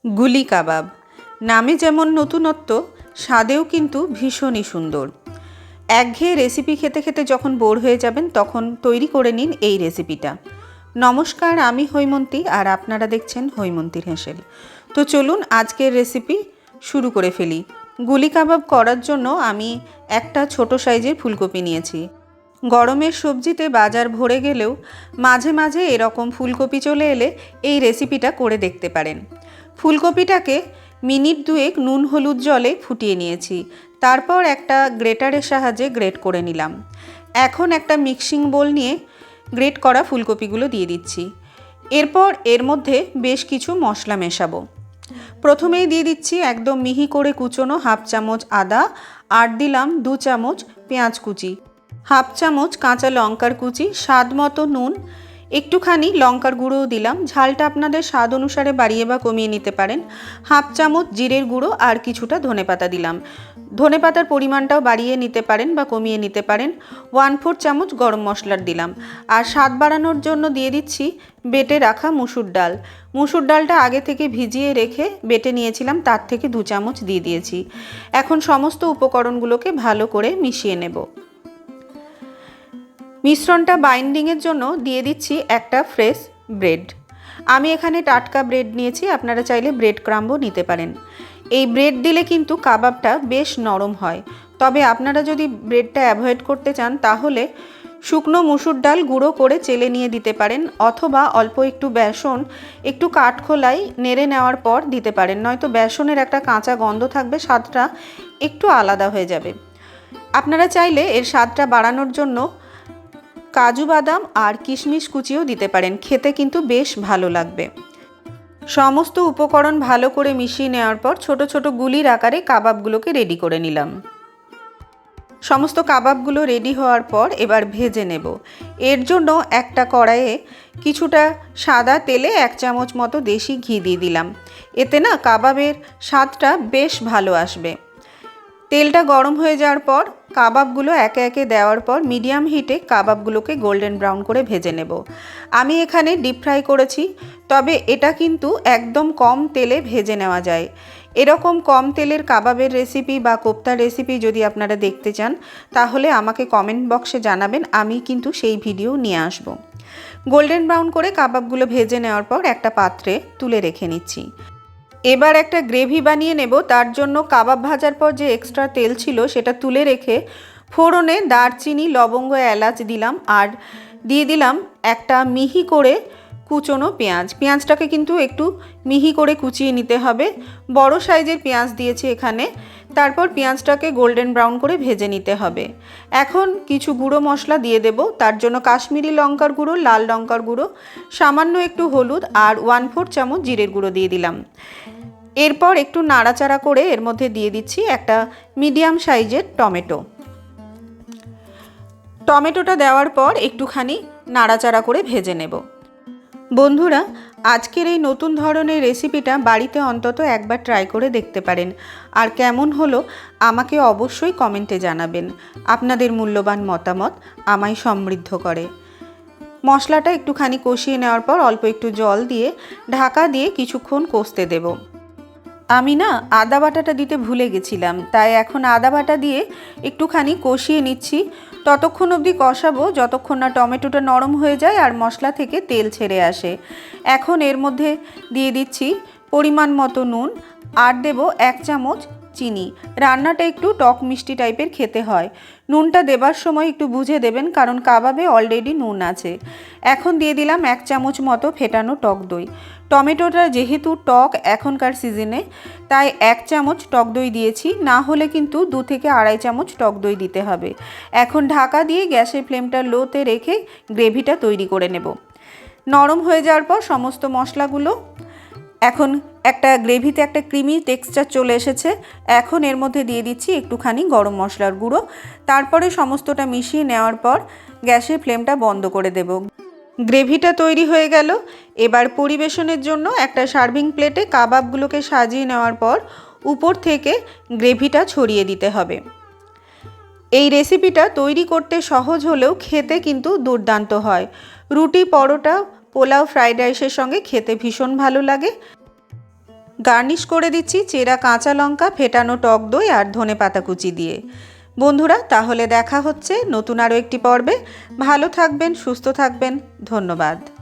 গুলি কাবাব নামে যেমন নতুনত্ব, স্বাদেও কিন্তু ভীষণই সুন্দর। একঘেয়ে রেসিপি খেতে খেতে যখন বোর হয়ে যাবেন তখন তৈরি করে নিন এই রেসিপিটা। নমস্কার, আমি হৈমন্তী আর আপনারা দেখছেন হৈমন্তীর হেসেল। তো চলুন আজকের রেসিপি শুরু করে ফেলি। গুলি কাবাব করার জন্য আমি একটা ছোট সাইজের ফুলকপি নিয়েছি। গরমের সবজিতে বাজার ভরে গেলেও মাঝে মাঝে এরকম ফুলকপি চলে এলে এই রেসিপিটা করে দেখতে পারেন। ফুলকপিটাকে মিনিট দুয়েক নুন হলুদ জলে ফুটিয়ে নিয়েছি, তারপর একটা গ্রেটারের সাহায্যে গ্রেট করে নিলাম। এখন একটা মিক্সিং বোল নিয়ে গ্রেট করা ফুলকপিগুলো দিয়ে দিচ্ছি। এরপর এর মধ্যে বেশ কিছু মশলা মেশাবো। প্রথমেই দিয়ে দিচ্ছি একদম মিহি করে কুচোনো হাফ চামচ আদা, আর দিলাম 2 চামচ পেঁয়াজ কুচি, হাফ চামচ কাঁচা লঙ্কার কুচি, স্বাদ মতো নুন, একটুখানি লঙ্কার গুঁড়োও দিলাম। ঝালটা আপনাদের স্বাদ অনুসারে বাড়িয়ে বা কমিয়ে নিতে পারেন। হাফ চামচ জিরের গুঁড়ো আর কিছুটা ধনেপাতা দিলাম। ধনেপাতার পরিমাণটাও বাড়িয়ে নিতে পারেন বা কমিয়ে নিতে পারেন। 1/4 চামচ গরম মশলার দিলাম। আর স্বাদ বাড়ানোর জন্য দিয়ে দিচ্ছি বেটে রাখা মুসুর ডাল। মুসুর ডালটা আগে থেকে ভিজিয়ে রেখে বেটে নিয়েছিলাম, তার থেকে 2 চামচ দিয়ে দিয়েছি। এখন সমস্ত উপকরণগুলোকে ভালো করে মিশিয়ে নেব। মিশ্রণটা বাইন্ডিংয়ের জন্য দিয়ে দিচ্ছি একটা ফ্রেশ ব্রেড। আমি এখানে টাটকা ব্রেড নিয়েছি, আপনারা চাইলে ব্রেড ক্রাম্বও নিতে পারেন। এই ব্রেড দিলে কিন্তু কাবাবটা বেশ নরম হয়। তবে আপনারা যদি ব্রেডটা অ্যাভয়েড করতে চান তাহলে শুকনো মুসুর ডাল গুঁড়ো করে চেলে নিয়ে দিতে পারেন, অথবা অল্প একটু বেসন একটু কাঠখোলায় নেড়ে নেওয়ার পর দিতে পারেন। নয়তো বেসনের একটা কাঁচা গন্ধ থাকবে, স্বাদটা একটু আলাদা হয়ে যাবে। আপনারা চাইলে এর স্বাদটা বাড়ানোর জন্য কাজু বাদাম আর কিশমিশ কুচিও দিতে পারেন, খেতে কিন্তু বেশ ভালো লাগবে। সমস্ত উপকরণ ভালো করে মিশিয়ে নেওয়ার পর ছোট ছোট গুলির আকারে কাবাবগুলোকে রেডি করে নিলাম। সমস্ত কাবাবগুলো রেডি হওয়ার পর এবার ভেজে নেব। এর জন্য একটা কড়াইয়ে কিছুটা সাদা তেলে 1 চামচ মতো দেশি ঘি দিয়ে দিলাম। এতে না কাবাবের স্বাদটা বেশ ভালো আসবে। তেলটা গরম হয়ে যাওয়ার পর কাবাবগুলো একে একে দেওয়ার পর মিডিয়াম হিটে কাবাবগুলোকে গোল্ডেন ব্রাউন করে ভেজে নেব। আমি এখানে ডিপ ফ্রাই করেছি, তবে এটা কিন্তু একদম কম তেলে ভেজে নেওয়া যায়। এরকম কম তেলের কাবাবের রেসিপি বা কোপ্তার রেসিপি যদি আপনারা দেখতে চান তাহলে আমাকে কমেন্ট বক্সে জানাবেন, আমি কিন্তু সেই ভিডিও নিয়ে আসব। গোল্ডেন ব্রাউন করে কাবাবগুলো ভেজে নেওয়ার পর একটা পাত্রে তুলে রেখে নিচ্ছি। এবার একটা গ্রেভি বানিয়ে নেব। তার জন্য কাবাব ভাজার পর যে এক্সট্রা তেল ছিল সেটা তুলে রেখে ফোড়নে দারচিনি, লবঙ্গ, এলাচ দিলাম, আর দিয়ে দিলাম একটা মিহি করে কুচোনো পেঁয়াজ। পেঁয়াজটাকে কিন্তু একটু মিহি করে কুচিয়ে নিতে হবে। বড় সাইজের পেঁয়াজ দিয়েছি এখানে। তারপর পেঁয়াজটাকে গোল্ডেন ব্রাউন করে ভেজে নিতে হবে। এখন কিছু গুঁড়ো মশলা দিয়ে দেব। তার জন্য কাশ্মীরি লঙ্কার গুঁড়ো, লাল লঙ্কার গুঁড়ো, সামান্য একটু হলুদ আর 1/4 চামচ জিরের গুঁড়ো দিয়ে দিলাম। এরপর একটু নাড়াচাড়া করে এর মধ্যে দিয়ে দিচ্ছি একটা মিডিয়াম সাইজের টমেটো। টমেটোটা দেওয়ার পর একটুখানি নাড়াচাড়া করে ভেজে নেব। বন্ধুরা, আজকের এই নতুন ধরনের রেসিপিটা বাড়িতে অন্তত একবার ট্রাই করে দেখতে পারেন। আর কেমন হলো আমাকে অবশ্যই কমেন্টে জানাবেন। আপনাদের মূল্যবান মতামত আমায় সমৃদ্ধ করে। মশলাটা একটুখানি কষিয়ে নেওয়ার পর অল্প একটু জল দিয়ে ঢাকা দিয়ে কিছুক্ষণ কষতে দেব। আমি না আদা বাটাটা দিতে ভুলে গেছিলাম, তাই এখন আদা বাটা দিয়ে একটুখানি কষিয়ে নিচ্ছি। ততক্ষণ অবধি কষাবো যতক্ষণ না টমেটোটা নরম হয়ে যায় আর মশলা থেকে তেল ছেড়ে আসে। এখন এর মধ্যে দিয়ে দিচ্ছি পরিমাণ মতো নুন, আর দেব 1 চামচ চিনি। রান্নাটা একটু টক মিষ্টি টাইপের খেতে হয়। নুনটা দেবার সময় একটু বুঝে দেবেন, কারণ কাবাবে অলরেডি নুন আছে। এখন দিয়ে দিলাম 1 চামচ মতো ফেটানো টক দই। টমেটোটা যেহেতু টক এখনকার সিজনে, তাই 1 চামচ টক দই দিয়েছি, না হলে কিন্তু 2 থেকে আড়াই চামচ টক দই দিতে হবে। এখন ঢাকা দিয়ে গ্যাসের ফ্লেমটা লোতে রেখে গ্রেভিটা তৈরি করে নেব। নরম হয়ে যাওয়ার পর সমস্ত মশলাগুলো এখন একটা গ্রেভিতে একটা ক্রিমি টেক্সচার চলে এসেছে। এখন এর মধ্যে দিয়ে দিচ্ছি একটুখানি গরম মশলার গুঁড়ো। তারপরে সমস্তটা মিশিয়ে নেওয়ার পর গ্যাসের ফ্লেমটা বন্ধ করে দেব। গ্রেভিটা তৈরি হয়ে গেল। এবার পরিবেশনের জন্য একটা সার্ভিং প্লেটে কাবাবগুলোকে সাজিয়ে নেওয়ার পর উপর থেকে গ্রেভিটা ছড়িয়ে দিতে হবে। এই রেসিপিটা তৈরি করতে সহজ হলেও খেতে কিন্তু দুর্দান্ত হয়। রুটি, পরোটা, পোলাও, ফ্রাইড রাইসের সঙ্গে খেতে ভীষণ ভালো লাগে। গার্নিশ করে দিচ্ছি চেরা কাঁচা লঙ্কা, ফেটানো টক দই আর ধনেপাতা কুচি দিয়ে। বন্ধুরা, তাহলে দেখা হচ্ছে নতুন আরও একটি পর্বে। ভালো থাকবেন, সুস্থ থাকবেন। ধন্যবাদ।